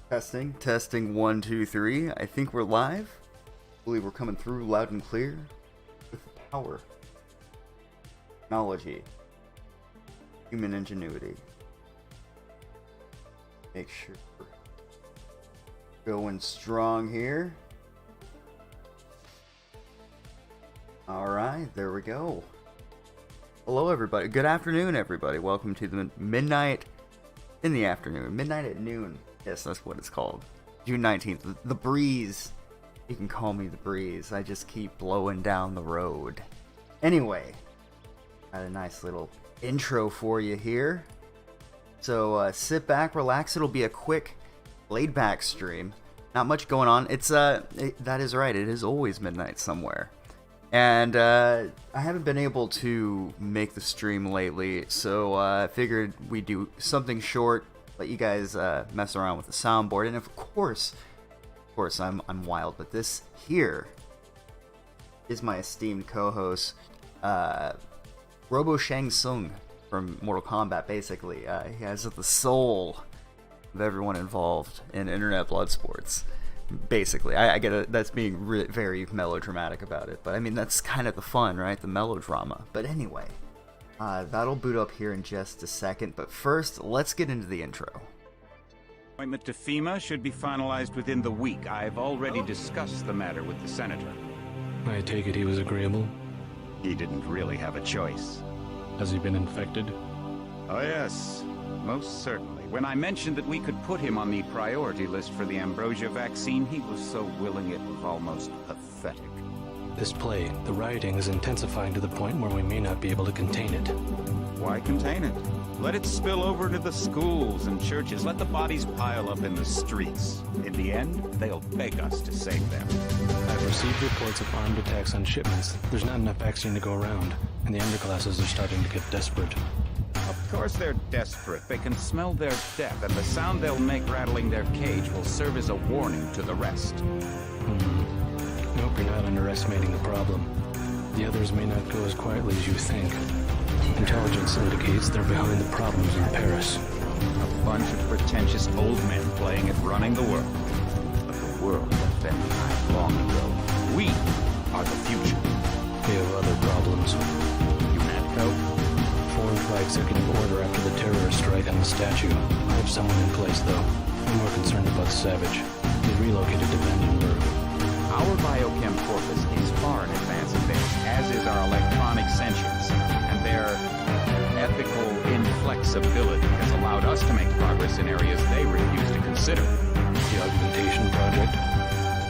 Testing, 1, 2, 3. I think we're live. I believe we're coming through loud and clear with the power, technology, human ingenuity. Make sure we're going strong here. Alright, there we go. Hello everybody. Good afternoon everybody. Welcome to the midnight in the afternoon. Midnight at noon. Yes, that's what it's called. June 19th. The breeze. You can call me the breeze. I just keep blowing down the road. Anyway, got a nice little intro for you here. So sit back, relax. It'll be a quick, laid-back stream. Not much going on. That is right. It is always midnight somewhere. And I haven't been able to make the stream lately, so I figured we'd do something short, let you guys mess around with the soundboard, and of course, I'm wild, but this here is my esteemed co-host, Robo Shang Tsung from Mortal Kombat, basically. He has the soul of everyone involved in internet blood sports. Basically, I get it. That's being very melodramatic about it, but I mean that's kind of the fun, right? The melodrama. But anyway, that'll boot up here in just a second. But first, let's get into the intro. Appointment to FEMA should be finalized within the week. I've already discussed the matter with the senator. I take it he was agreeable? He didn't really have a choice. Has he been infected? Oh yes, most certainly. When I mentioned that we could put him on the priority list for the ambrosia vaccine, he was so willing it was almost pathetic. This plague, the rioting is intensifying to the point where we may not be able to contain it. Why contain it? Let it spill over to the schools and churches. Let the bodies pile up in the streets. In the end, they'll beg us to save them. I've received reports of armed attacks on shipments. There's not enough vaccine to go around, and the underclasses are starting to get desperate. Of course they're desperate. They can smell their death, and the sound they'll make rattling their cage will serve as a warning to the rest. I hope you're not underestimating the problem. The others may not go as quietly as you think. Intelligence indicates they're behind the problems in Paris. A bunch of pretentious old men playing at running the world. But the world left them behind long ago. We are the future. We have other problems. UNATCO? Formed by executive order after the terrorist strike on the statue. I have someone in place, though. I'm more concerned about Savage. He relocated to Vandenberg. Our biochem corpus is far in advance of theirs, as is our electronic sentience, and their ethical inflexibility has allowed us to make progress in areas they refuse to consider. The augmentation project?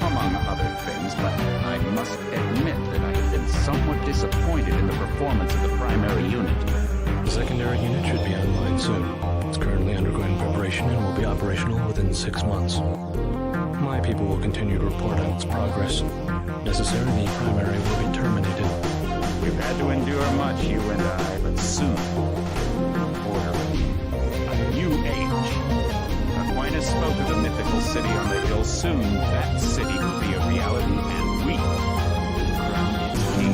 Among other things, but I must admit that I have been somewhat disappointed in the performance of the primary unit. The secondary unit should be online soon. It's currently undergoing preparation and will be operational within 6 months. My people will continue to report on its progress. Necessarily, the primary will be terminated. We've had to endure much, you and I, but soon, orderly, a new age. Aquinas spoke of the mythical city on the hill. Soon, that city will be a reality, and we crown its king.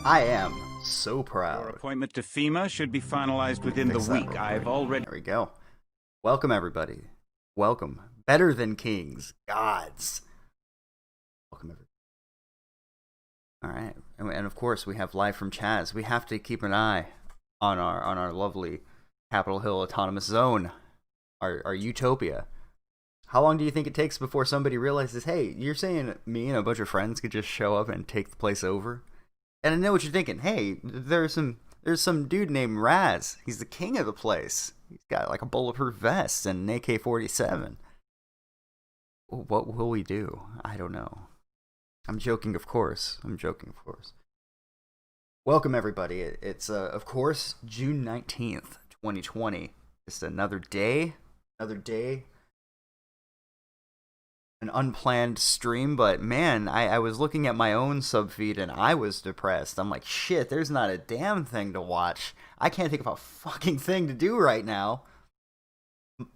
I am so Your proud. appointment to FEMA should be finalized within the Fix that week. real I've quick. already... There we go. Welcome everybody. Welcome. Better than kings. Gods. Welcome everybody. Alright. And of course we have live from Chaz. We have to keep an eye on our lovely Capitol Hill Autonomous Zone. Our utopia. How long do you think it takes before somebody realizes, hey, you're saying me and a bunch of friends could just show up and take the place over? And I know what you're thinking. Hey, there's some dude named Raz. He's the king of the place. He's got like a bulletproof vest and an AK-47. What will we do? I don't know. I'm joking, of course. Welcome, everybody. It's, of course, June 19th, 2020. Just another day. An unplanned stream, but man, I was looking at my own subfeed and I was depressed. I'm like, shit, there's not a damn thing to watch. I can't think of a fucking thing to do right now.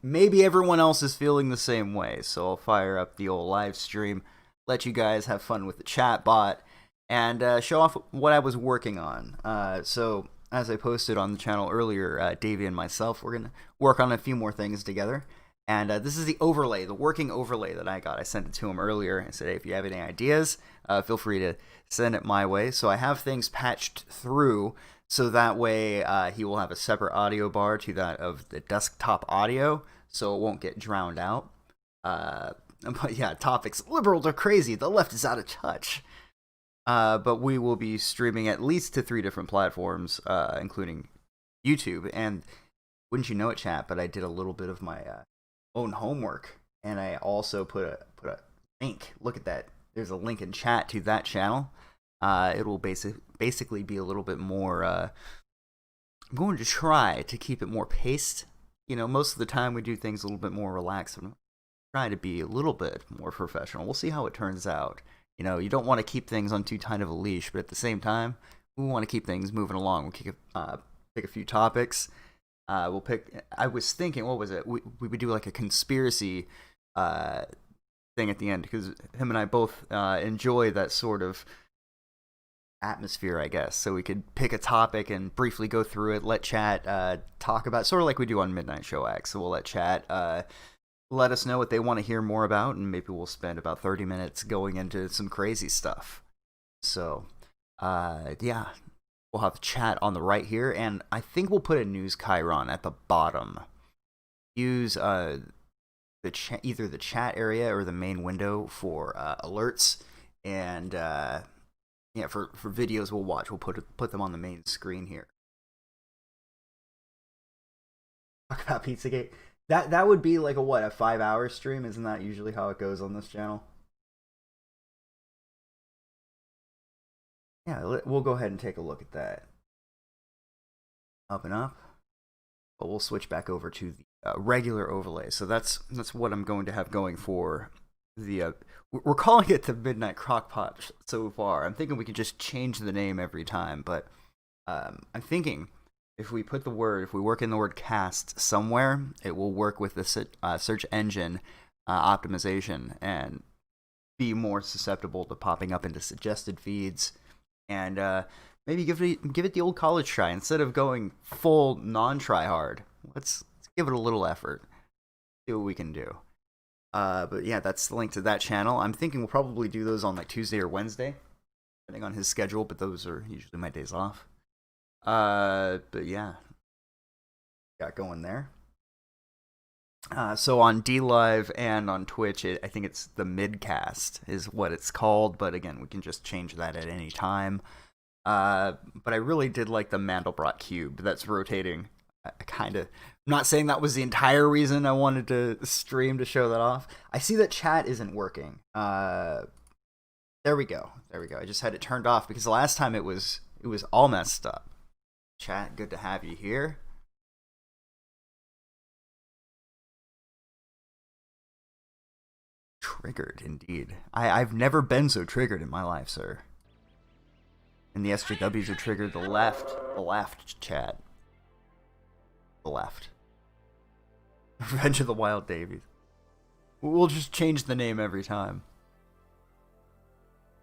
Maybe everyone else is feeling the same way, so I'll fire up the old live stream, let you guys have fun with the chat bot, and show off what I was working on. So, as I posted on the channel earlier, Davey and myself, we're going to work on a few more things together. And this is the overlay, the working overlay that I got. I sent it to him earlier and said, hey, if you have any ideas, feel free to send it my way. So I have things patched through, so that way he will have a separate audio bar to that of the desktop audio, so it won't get drowned out. But yeah, topics. Liberals are crazy. The left is out of touch. But we will be streaming at least to 3 different platforms, including YouTube. And wouldn't you know it, chat, but I did a little bit of my own homework, and I also put a link. Look at that. There's a link in chat to that channel. It will basically be a little bit more. I'm going to try to keep it more paced. You know, most of the time we do things a little bit more relaxed. I'm trying to be a little bit more professional. We'll see how it turns out. You know, you don't want to keep things on too tight of a leash, but at the same time, we want to keep things moving along. We'll pick a few topics. We'll pick. I was thinking, what was it? We would do like a conspiracy thing at the end, because him and I both enjoy that sort of atmosphere, I guess. So we could pick a topic and briefly go through it. Let chat talk about, sort of like we do on Midnight Show X. So we'll let chat let us know what they want to hear more about, and maybe we'll spend about 30 minutes going into some crazy stuff. So, yeah. We'll have chat on the right here, and I think we'll put a news chyron at the bottom. Use either the chat area or the main window for alerts, and yeah, for videos we'll watch, we'll put them on the main screen here. Talk about Pizzagate. That would be like a 5-hour stream? Isn't that usually how it goes on this channel? Yeah, we'll go ahead and take a look at that. Up and up. But we'll switch back over to the regular overlay. So that's what I'm going to have going for the... we're calling it the Midnight Crockpot so far. I'm thinking we could just change the name every time. But I'm thinking if we work in the word cast somewhere, it will work with the search engine optimization and be more susceptible to popping up into suggested feeds. And maybe give it the old college try. Instead of going full non-try hard, let's give it a little effort. See what we can do. But yeah, that's the link to that channel. I'm thinking we'll probably do those on like Tuesday or Wednesday, depending on his schedule. But those are usually my days off. But yeah, got going there. So on DLive and on Twitch, I think it's the Midcast is what it's called. But again, we can just change that at any time. But I really did like the Mandelbrot cube that's rotating. I'm not saying that was the entire reason I wanted to stream to show that off. I see that chat isn't working. There we go. I just had it turned off because the last time it was all messed up. Chat, good to have you here. Triggered, indeed. I've never been so triggered in my life, sir. And the SJWs are triggered. The left, chat. The left. Revenge of the Wild Davies. We'll just change the name every time.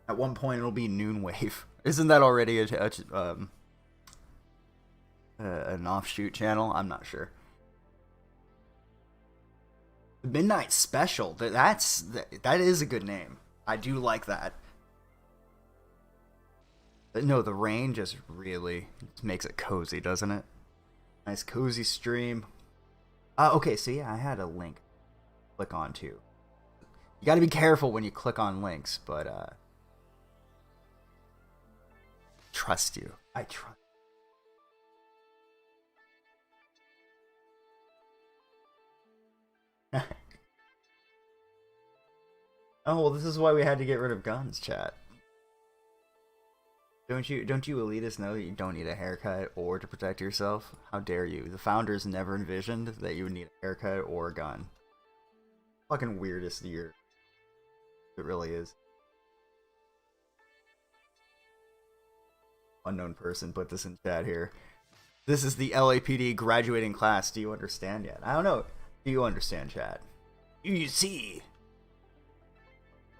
At one point, it'll be Noonwave. Isn't that already an offshoot channel? I'm not sure. The Midnight Special. That is a good name. I do like that. But no, the rain just really makes it cozy, doesn't it? Nice cozy stream. Okay, so yeah, I had a link to click on too. You got to be careful when you click on links, but trust you. I trust. Oh, well, this is why we had to get rid of guns, chat. Don't you elitists know that you don't need a haircut or to protect yourself? How dare you? The founders never envisioned that you would need a haircut or a gun. Fucking weirdest year. It really is. Unknown person put this in chat here. This is the LAPD graduating class. Do you understand yet? I don't know. Do you understand, chat? You see?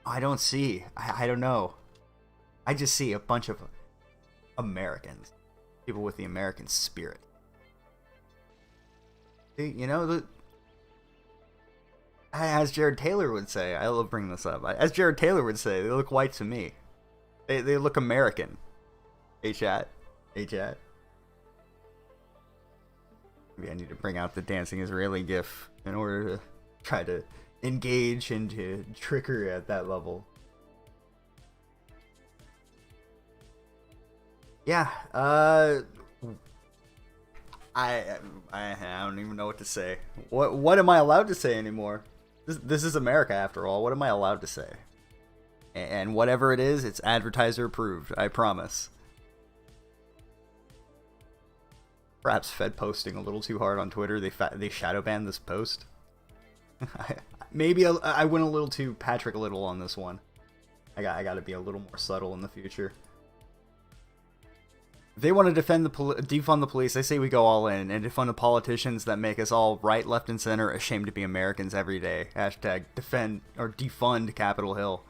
I don't see. I don't know. I just see a bunch of Americans, people with the American spirit. See, you know, as Jared Taylor would say, I love bringing this up. As Jared Taylor would say, they look white to me. They look American. Hey chat. Hey chat. Maybe I need to bring out the dancing Israeli gif in order to try to engage into trickery at that level. Yeah, I don't even know what to say. What am I allowed to say anymore? This is America after all. What am I allowed to say? And whatever it is, it's advertiser approved. I promise. Perhaps Fed posting a little too hard on Twitter. They shadow banned this post. Maybe I went a little too Patrick Little on this one. I got to be a little more subtle in the future. If they want to defund the police, I say we go all in and defund the politicians that make us all right, left, and center ashamed to be Americans every day. Hashtag defend or defund Capitol Hill.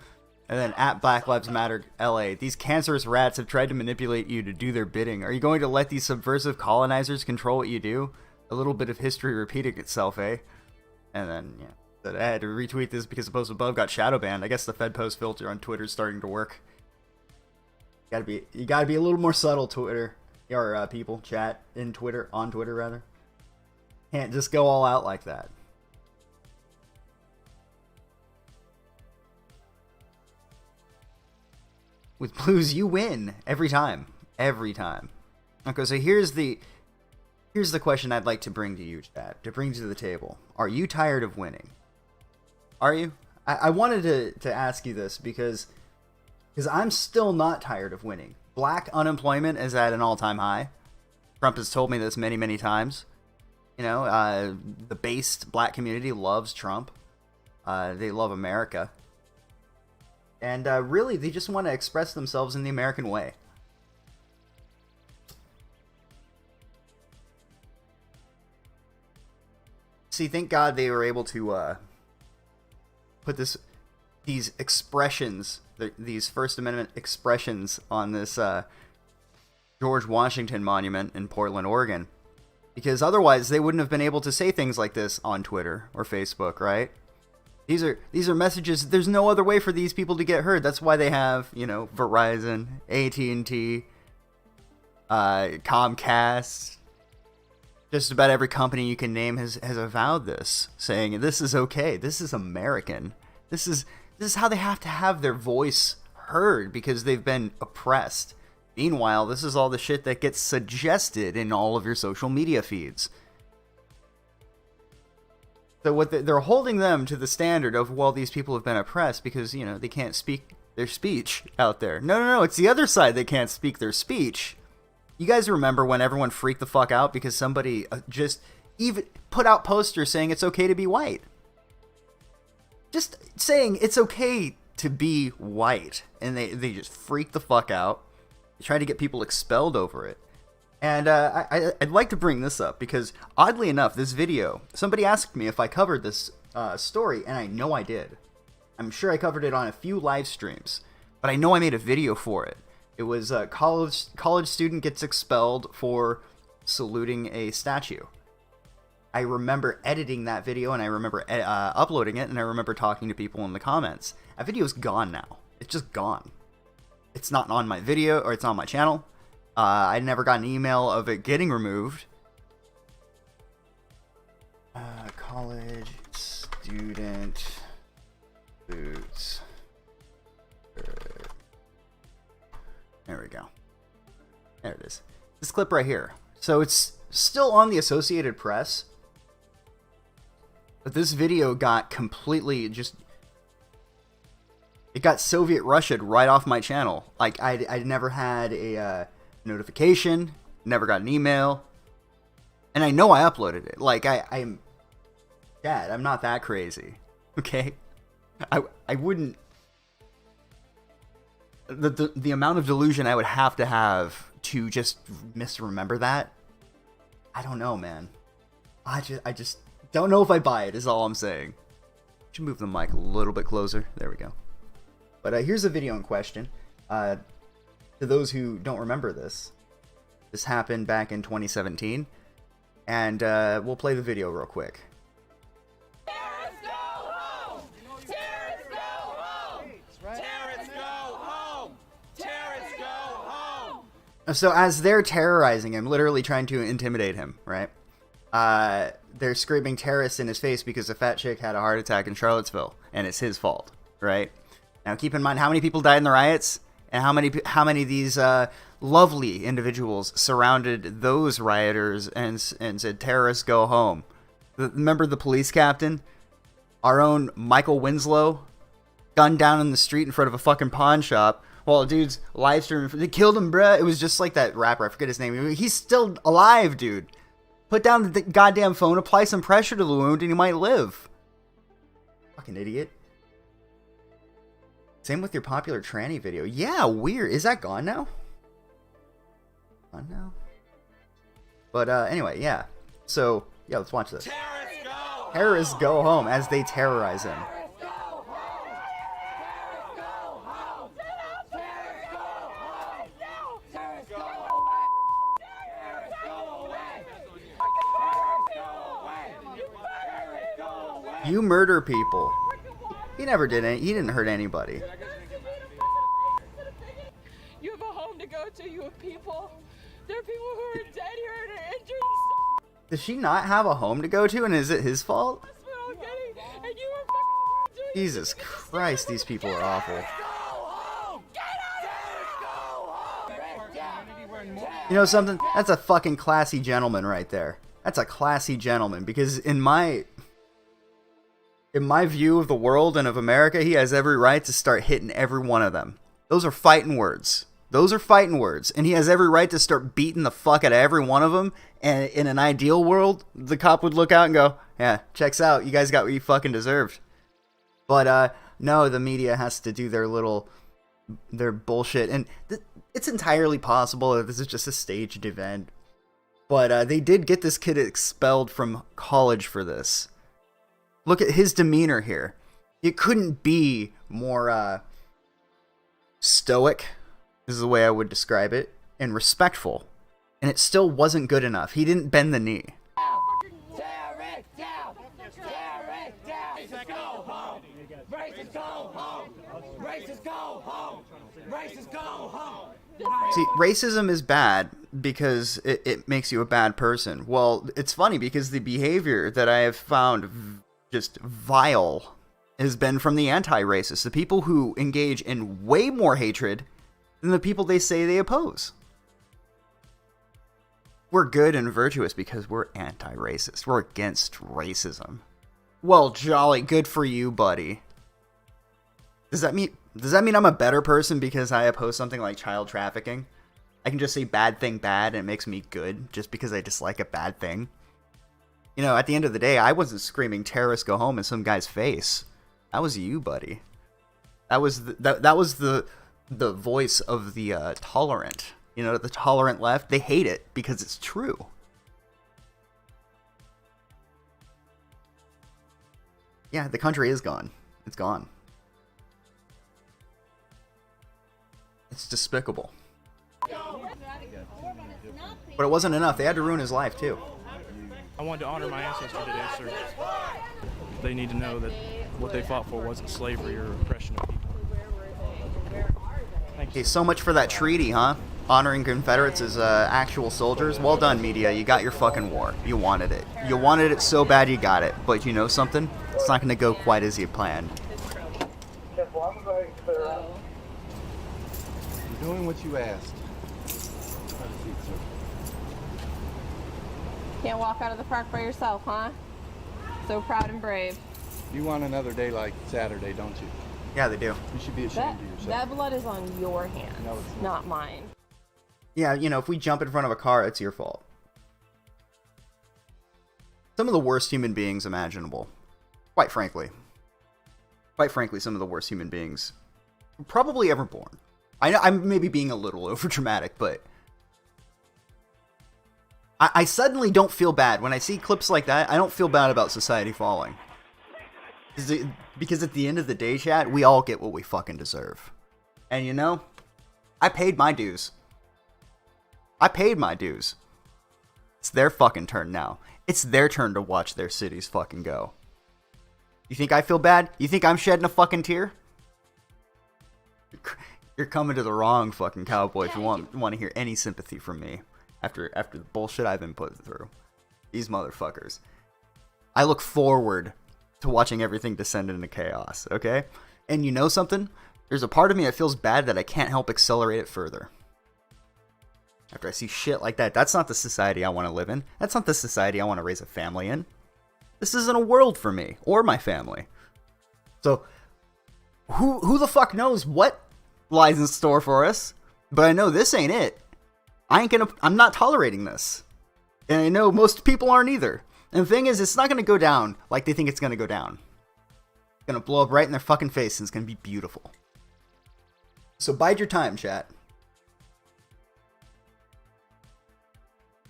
And then at Black Lives Matter LA, these cancerous rats have tried to manipulate you to do their bidding. Are you going to let these subversive colonizers control what you do? A little bit of history repeating itself, eh? And then, yeah. I had to retweet this because the post above got shadow banned. I guess the Fed post filter on Twitter is starting to work. You gotta be a little more subtle, Twitter, or people, chat in Twitter, on Twitter rather. Can't just go all out like that. With blues, you win every time, every time. Okay, so here's the question I'd like to bring to you, chat, to bring to the table. Are you tired of winning? Are you? I wanted to ask you this because I'm still not tired of winning. Black unemployment is at an all-time high. Trump has told me this many, many times. You know, the based black community loves Trump. They love America. And really, they just want to express themselves in the American way. See, thank God they were able to put these expressions, these First Amendment expressions on this George Washington monument in Portland, Oregon. Because otherwise, they wouldn't have been able to say things like this on Twitter or Facebook, right? These are messages. There's no other way for these people to get heard. That's why they have, you know, Verizon, AT&T, Comcast. Just about every company you can name has avowed this, saying this is okay. This is American. This is how they have to have their voice heard because they've been oppressed. Meanwhile, this is all the shit that gets suggested in all of your social media feeds. So what they're holding them to the standard of, well, these people have been oppressed because, you know, they can't speak their speech out there. No, it's the other side that can't speak their speech. You guys remember when everyone freaked the fuck out because somebody just even put out posters saying it's okay to be white? Just saying it's okay to be white. And they just freaked the fuck out. They tried to get people expelled over it. And I'd like to bring this up because, oddly enough, this video, somebody asked me if I covered this story, and I know I did. I'm sure I covered it on a few live streams, but I know I made a video for it. It was a college student gets expelled for saluting a statue. I remember editing that video, and I remember uploading it, and I remember talking to people in the comments. That video's gone now. It's just gone. It's not on my video, or it's on my channel. I never got an email of it getting removed. College student boots. There we go. There it is. This clip right here. So it's still on the Associated Press. But this video got completely just... It got Soviet Russia'd right off my channel. Like, I never had a... notification, never got an email, and I know I uploaded it. Like, I'm Dad, I'm not that crazy, okay? I wouldn't, the amount of delusion I would have to just misremember that, I don't know, man. I just don't know if I buy it, is all I'm saying. Should move the mic a little bit closer. There we go. But here's the video in question. to those who don't remember this happened back in 2017, and we'll play the video real quick. Terrorists go home! Terrorists go home! Terrorists go home! Terrorists go home! So as they're terrorizing him, literally trying to intimidate him, right? They're screaming terrorists in his face because a fat chick had a heart attack in Charlottesville, and it's his fault, right? Now keep in mind how many people died in the riots, and how many of these lovely individuals surrounded those rioters and said, terrorists go home. Remember the police captain? Our own Michael Winslow? Gunned down in the street in front of a fucking pawn shop while a dude's live streaming. They killed him, bruh. It was just like that rapper. I forget his name. He's still alive, dude. Put down the goddamn phone, apply some pressure to the wound, and he might live. Fucking idiot. Same with your popular tranny video. Yeah, weird. Is that gone now? Gone now? But anyway, yeah. So, yeah, let's watch this. Terrorists go home as they terrorize him. You murder people. He never did it. He didn't hurt anybody. You have a home to go to. You have people. There are people who are dead here and are injured. Does she not have a home to go to, and is it his fault? And you are fucking doing Jesus Christ, these people are awful. You know something? That's a fucking classy gentleman right there. That's a classy gentleman, because in my view of the world and of America, he has every right to start hitting every one of them. Those are fighting words. Those are fighting words. And he has every right to start beating the fuck out of every one of them. And in an ideal world, the cop would look out and go, yeah, checks out. You guys got what you fucking deserved. But, no, the media has to do their bullshit. And it's entirely possible that this is just a staged event. But they did get this kid expelled from college for this. Look at his demeanor here. It couldn't be more stoic, this is the way I would describe it, and respectful. And it still wasn't good enough. He didn't bend the knee. See, racism is bad because it makes you a bad person. Well, it's funny because the behavior that I have found just vile has been from the anti-racists, the people who engage in way more hatred than the people they say they oppose. We're good and virtuous because we're anti-racist. We're against racism. Well, jolly good for you, buddy. Does that mean I'm a better person because I oppose something like child trafficking? I can just say bad thing bad and it makes me good just because I dislike a bad thing? You know, at the end of the day, I wasn't screaming terrorists go home in some guy's face. That was you, buddy. That was the voice of the tolerant. You know, the tolerant left, they hate it because it's true. Yeah, the country is gone. It's gone. It's despicable. But it wasn't enough. They had to ruin his life, too. I wanted to honor my ancestors today, sir. They need to know that what they fought for wasn't slavery or oppression of people. Thank you. Okay, so much for that treaty, huh? Honoring Confederates as actual soldiers. Well done, media. You got your fucking war. You wanted it. You wanted it so bad you got it. But you know something? It's not going to go quite as you planned. You're doing what you asked. Can't walk out of the park by yourself, huh? So proud and brave. You want another day like Saturday, don't you? Yeah, they do. You should be ashamed of yourself. That blood is on your hands, No, it's not mine. Yeah, you know, if we jump in front of a car, it's your fault. Some of the worst human beings imaginable. Quite frankly. Quite frankly, some of the worst human beings probably ever born. I know I'm maybe being a little overdramatic, but I suddenly don't feel bad. When I see clips like that, I don't feel bad about society falling. Because at the end of the day, chat, we all get what we fucking deserve. And you know, I paid my dues. I paid my dues. It's their fucking turn now. It's their turn to watch their cities fucking go. You think I feel bad? You think I'm shedding a fucking tear? You're coming to the wrong fucking cowboy if you want to hear any sympathy from me after the bullshit I've been put through. These motherfuckers. I look forward to watching everything descend into chaos, okay? And you know something? There's a part of me that feels bad that I can't help accelerate it further. After I see shit like that, that's not the society I want to live in. That's not the society I want to raise a family in. This isn't a world for me or my family. So, who the fuck knows what lies in store for us? But I know this ain't it. I'm not tolerating this. And I know most people aren't either. And the thing is, it's not going to go down like they think it's going to go down. It's going to blow up right in their fucking face and it's going to be beautiful. So bide your time, chat.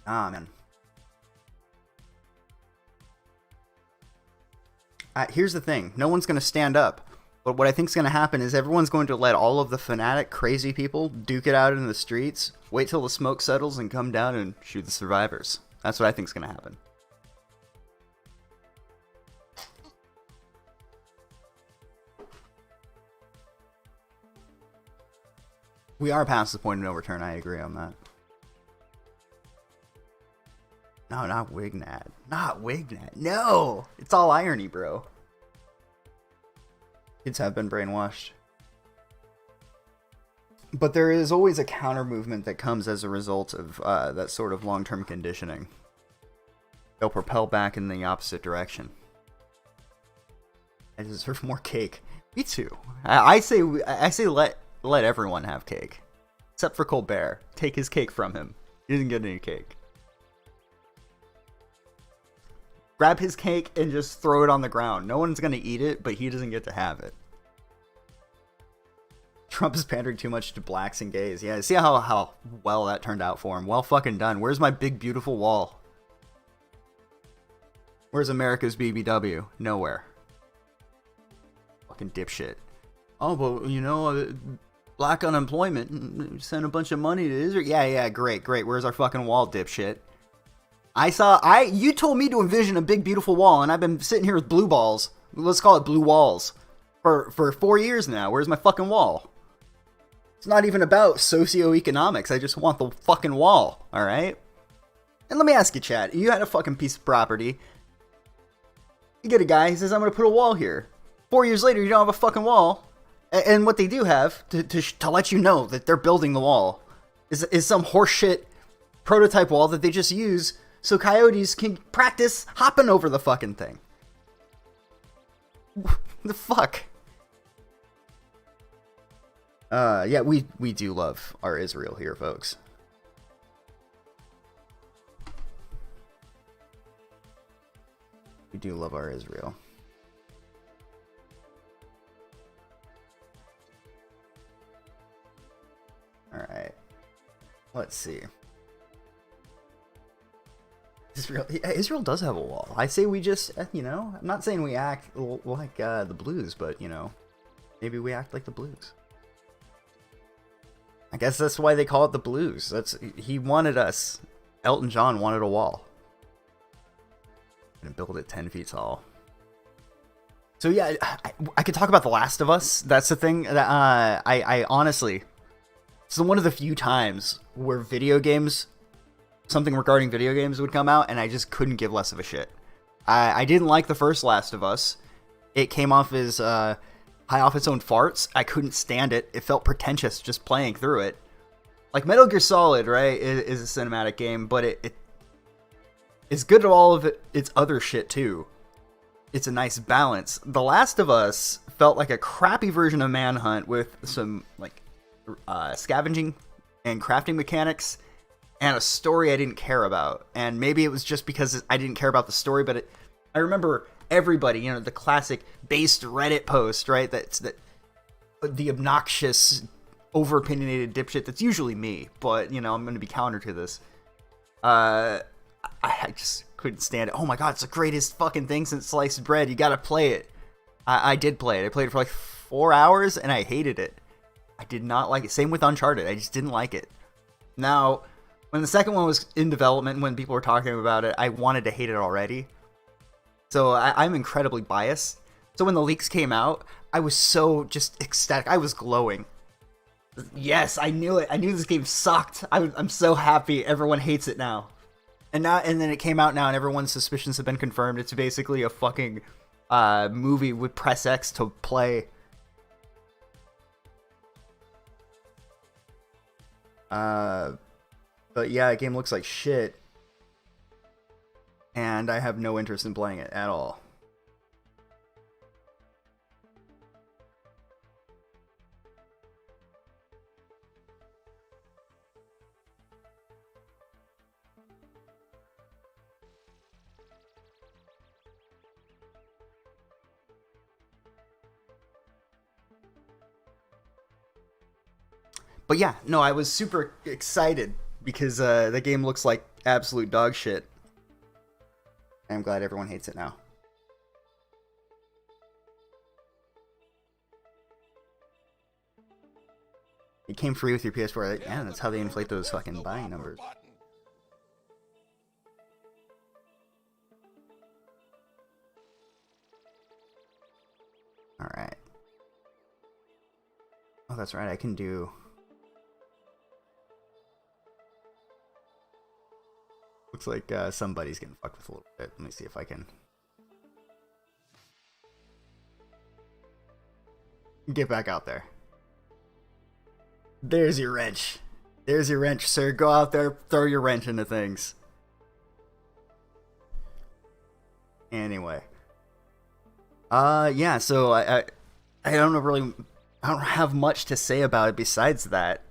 Ah, man. Here's the thing. No one's going to stand up. But what I think is going to happen is everyone's going to let all of the fanatic, crazy people duke it out in the streets, wait till the smoke settles, and come down and shoot the survivors. That's what I think is going to happen. We are past the point of no return. I agree on that. No, not Wignat. Not Wignat. No! It's all irony, bro. Kids have been brainwashed. But there is always a counter movement that comes as a result of that sort of long-term conditioning. They'll propel back in the opposite direction. I deserve more cake. Me too. I say let everyone have cake. Except for Colbert. Take his cake from him. He doesn't get any cake. Grab his cake and just throw it on the ground. No one's going to eat it, but he doesn't get to have it. Trump is pandering too much to blacks and gays. Yeah, see how well that turned out for him. Well fucking done. Where's my big beautiful wall? Where's America's BBW? Nowhere. Fucking dipshit. Oh, but you know, black unemployment. Send a bunch of money to Israel. Yeah, great. Where's our fucking wall, dipshit? You told me to envision a big beautiful wall, and I've been sitting here with blue balls. Let's call it blue walls. For 4 years now. Where's my fucking wall? It's not even about socioeconomics. I just want the fucking wall. Alright? And let me ask you, chat. You had a fucking piece of property. You get a guy, he says, I'm gonna put a wall here. 4 years later, you don't have a fucking wall. And what they do have, to let you know that they're building the wall, is some horseshit prototype wall that they just use so coyotes can practice hopping over the fucking thing. The fuck? Yeah, we do love our Israel here, folks. We do love our Israel. Alright. Let's see. Israel does have a wall. I say we just, I'm not saying we act like the Blues, but, maybe we act like the Blues. I guess that's why they call it the Blues. He wanted us. Elton John wanted a wall. And build it 10 feet tall. So yeah, I could talk about The Last of Us. That's the thing that I honestly, it's one of the few times where something regarding video games would come out, and I just couldn't give less of a shit. I didn't like the first Last of Us. It came off as high off its own farts. I couldn't stand it. It felt pretentious just playing through it. Like Metal Gear Solid, right, is a cinematic game, but it's good at all of its other shit too. It's a nice balance. The Last of Us felt like a crappy version of Manhunt with some scavenging and crafting mechanics and a story I didn't care about. And maybe it was just because I didn't care about the story, but I remember everybody, the classic based Reddit post, right? That's the obnoxious, over-opinionated dipshit that's usually me, but, I'm going to be counter to this. I just couldn't stand it. Oh my god, it's the greatest fucking thing since sliced bread. You gotta play it. I did play it. I played it for like 4 hours, and I hated it. I did not like it. Same with Uncharted. I just didn't like it. Now, when the second one was in development, when people were talking about it, I wanted to hate it already. So I'm incredibly biased. So when the leaks came out, I was so just ecstatic. I was glowing. Yes, I knew it. I knew this game sucked. I'm so happy everyone hates it now. And then it came out now, and everyone's suspicions have been confirmed. It's basically a fucking movie with press X to play. But yeah, the game looks like shit. And I have no interest in playing it at all. But yeah, no, I was super excited because the game looks like absolute dog shit. I'm glad everyone hates it now. It came free with your PS4. Yeah, that's how they inflate those fucking buying numbers. Alright. Oh, that's right, I can do... Looks like somebody's getting fucked with a little bit. Let me see if I can get back out there. There's your wrench. There's your wrench, sir. Go out there, throw your wrench into things. Anyway. Yeah, so I don't have much to say about it besides that.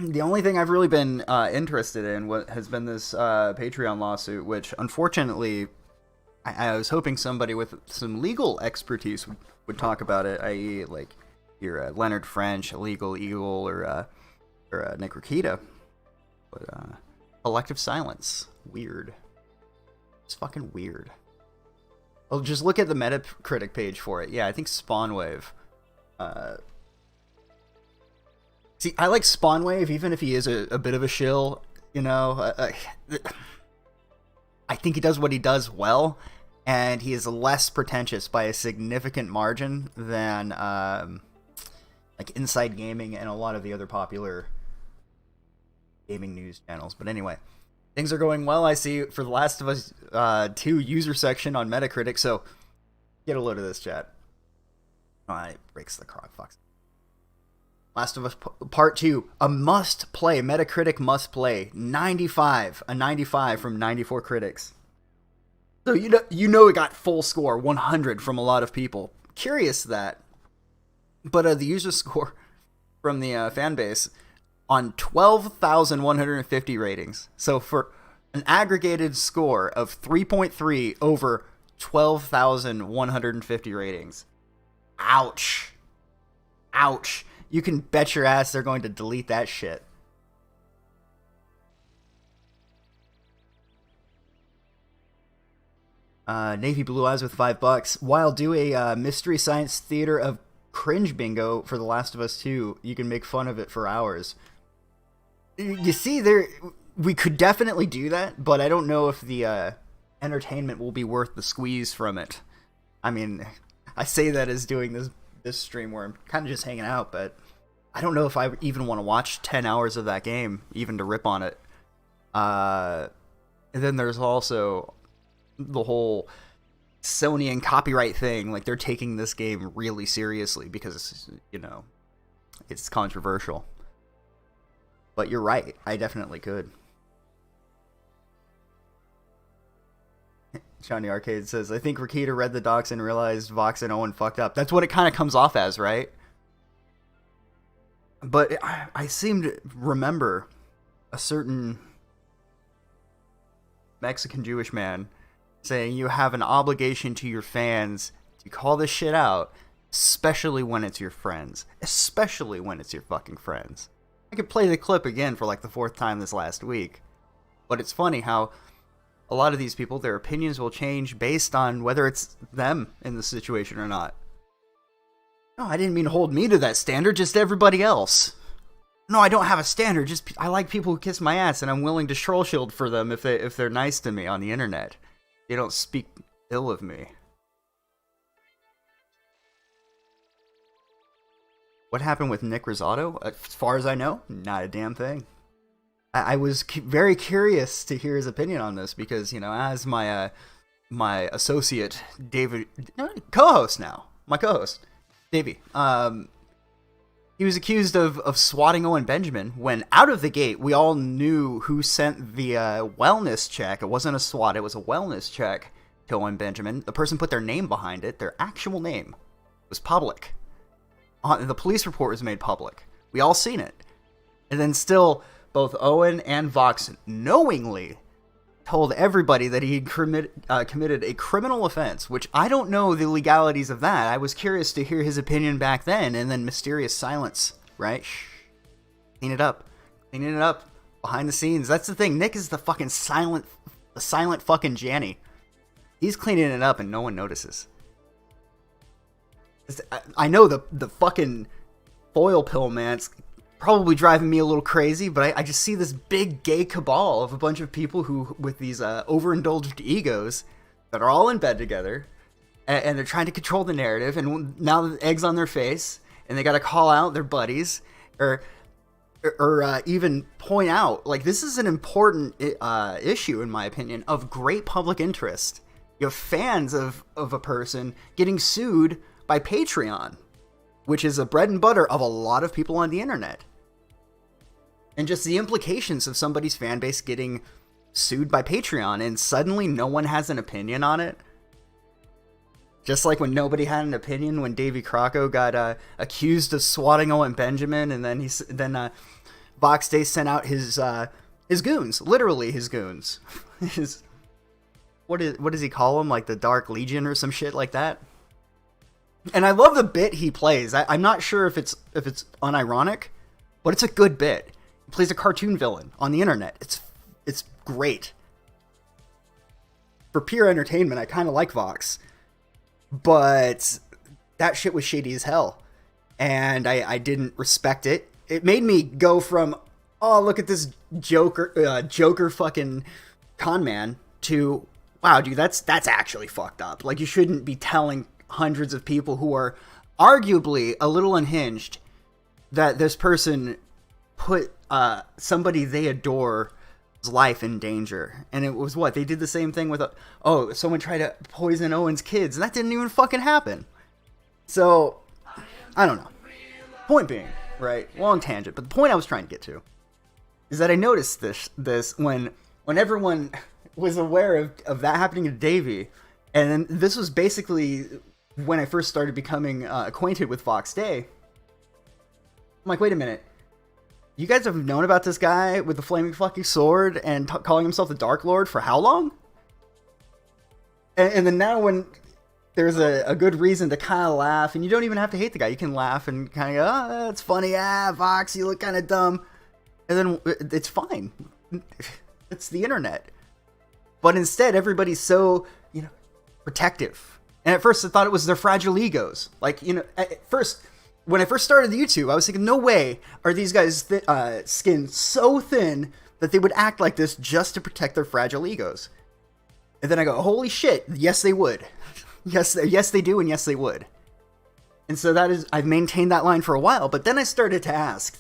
The only thing I've really been interested in has been this Patreon lawsuit, which unfortunately I was hoping somebody with some legal expertise would talk about it, i.e. like your Leonard French, Illegal Eagle, or Nick Rakita. But elective silence. Weird. It's fucking weird. Well, just look at the Metacritic page for it. Yeah, I think Spawnwave. See, I like Spawnwave, even if he is a bit of a shill, you know. I think he does what he does well, and he is less pretentious by a significant margin than like Inside Gaming and a lot of the other popular gaming news channels. But anyway, things are going well, I see, for The Last of Us 2 user section on Metacritic, so get a load of this, chat. Oh, it breaks the crock fox. Last of Us Part 2, a must-play, Metacritic must-play, 95, a 95 from 94 critics. So you know it got full score, 100 from a lot of people. Curious that. But the user score from the fan base on 12,150 ratings. So for an aggregated score of 3.3 over 12,150 ratings. Ouch. Ouch. You can bet your ass they're going to delete that shit. Navy Blue Eyes with $5. While do a Mystery Science Theater of Cringe bingo for The Last of Us 2. You can make fun of it for hours. You see, we could definitely do that, but I don't know if the entertainment will be worth the squeeze from it. I mean, I say that as doing this stream where I'm kind of just hanging out, but I don't know if I even want to watch 10 hours of that game, even to rip on it. And then there's also the whole Sony and copyright thing. Like, they're taking this game really seriously because, you know, it's controversial. But you're right, I definitely could. Johnny Arcade says, I think Rakita read the docs and realized Vox and Owen fucked up. That's what it kind of comes off as, right? But I seem to remember a certain Mexican Jewish man saying you have an obligation to your fans to call this shit out, especially when it's your friends. Especially when it's your fucking friends. I could play the clip again for like the 4th time this last week. But it's funny how a lot of these people, their opinions will change based on whether it's them in the situation or not. No, I didn't mean hold me to that standard, just everybody else. No, I don't have a standard, just I like people who kiss my ass, and I'm willing to troll shield for them if they're nice to me on the internet. They don't speak ill of me. What happened with Nick Rizzotto? As far as I know, not a damn thing. I was very curious to hear his opinion on this because, you know, as my my associate David, co-host now, my co-host Davey, he was accused of swatting Owen Benjamin when out of the gate we all knew who sent the wellness check. It wasn't a swat, it was a wellness check to Owen Benjamin. The person put their name behind it. Their actual name was public. The police report was made public. We all seen it. And then still, both Owen and Vox knowingly told everybody that he had committed a criminal offense, which I don't know the legalities of that. I was curious to hear his opinion back then, and then mysterious silence, right? Shh. Cleaning it up behind the scenes. That's the thing. Nick is the silent fucking Janny. He's cleaning it up and no one notices. I know the fucking foil pill man's probably driving me a little crazy, but I just see this big gay cabal of a bunch of people who, with these overindulged egos, that are all in bed together, and they're trying to control the narrative, and now the egg's on their face, and they gotta call out their buddies, or even point out, like, this is an important issue, in my opinion, of great public interest. You have fans of a person getting sued by Patreon, which is a bread and butter of a lot of people on the internet. And just the implications of somebody's fan base getting sued by Patreon, and suddenly no one has an opinion on it. Just like when nobody had an opinion when Davy Crocco got accused of swatting Owen Benjamin, and then Vox Day sent out his goons, literally his goons. What does he call them? Like the Dark Legion or some shit like that. And I love the bit he plays. I'm not sure if it's unironic, but it's a good bit. He plays a cartoon villain on the internet. It's great. For pure entertainment, I kind of like Vox, but that shit was shady as hell, and I didn't respect it. It made me go from, oh, look at this Joker fucking con man, to, wow, dude, that's actually fucked up. Like, you shouldn't be telling hundreds of people who are arguably a little unhinged that this person put somebody they adore's life in danger. And it was what? They did the same thing with, someone tried to poison Owen's kids, and that didn't even fucking happen. So, I don't know. Point being, right? Long tangent, but the point I was trying to get to is that I noticed this when everyone was aware of that happening to Davey, and then this was basically when I first started becoming acquainted with Vox Day. I'm like, wait a minute. You guys have known about this guy with the flaming fucking sword and calling himself the Dark Lord for how long? And then now when there's a good reason to kind of laugh, and you don't even have to hate the guy, you can laugh and kind of go, oh, that's funny, Vox, you look kind of dumb. And then it's fine. It's the internet. But instead, everybody's so, protective. And at first I thought it was their fragile egos. Like, at first, when I first started the YouTube, I was thinking, no way are these guys' skin so thin that they would act like this just to protect their fragile egos. And then I go, holy shit, yes they would. yes they do, and yes they would. And so I've maintained that line for a while, but then I started to ask.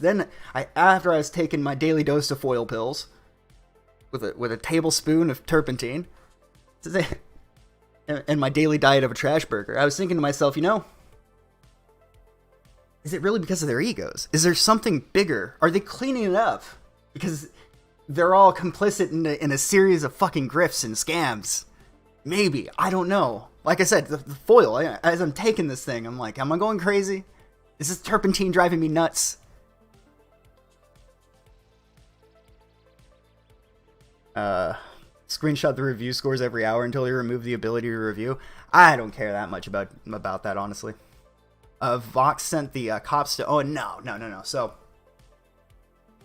After I was taking my daily dose of foil pills, with a tablespoon of turpentine, and my daily diet of a trash burger, I was thinking to myself, is it really because of their egos? Is there something bigger? Are they cleaning it up because they're all complicit in a series of fucking grifts and scams? Maybe. I don't know. Like I said, the foil, as I'm taking this thing, I'm like, am I going crazy? Is this turpentine driving me nuts? Screenshot the review scores every hour until you remove the ability to review. I don't care that much about that, honestly. Vox sent the cops to... Oh, no. So,